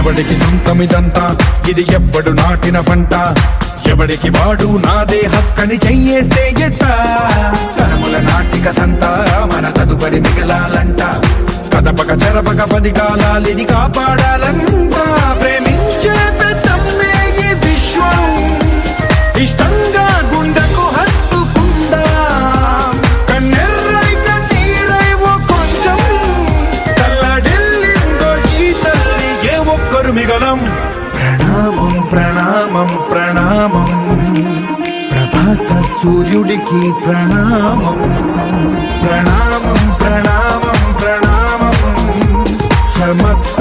ఎవడికి సొంతమిదంతా ఇది ఎవ్వడు నాటిన పంట ఎవడికి వాడు నాదే హక్కని చెయ్యేస్తే ఎట్ట తరముల నాటికతంతా మన తదుపరి మిగలాలంట కదపక చెరపక 10 కాలాలిది కాపాడాలంట ప్రేమించే పెద్దమ్మే ఈ విశ్వం ఇష్టంగా గుండెకు హత్తుకుందా కన్నెర్రై కన్నీరై ఓ కొంచెం తల్లడిల్లిందో ఈ తల్లి ఏ ఒక్కరు మిగలం ప్రణామం ప్రణామం ప్రణామం ప్రభాత సూర్యుడికి ప్రణామం ప్రణామం ప్రణామం ప్రణామం సమస్త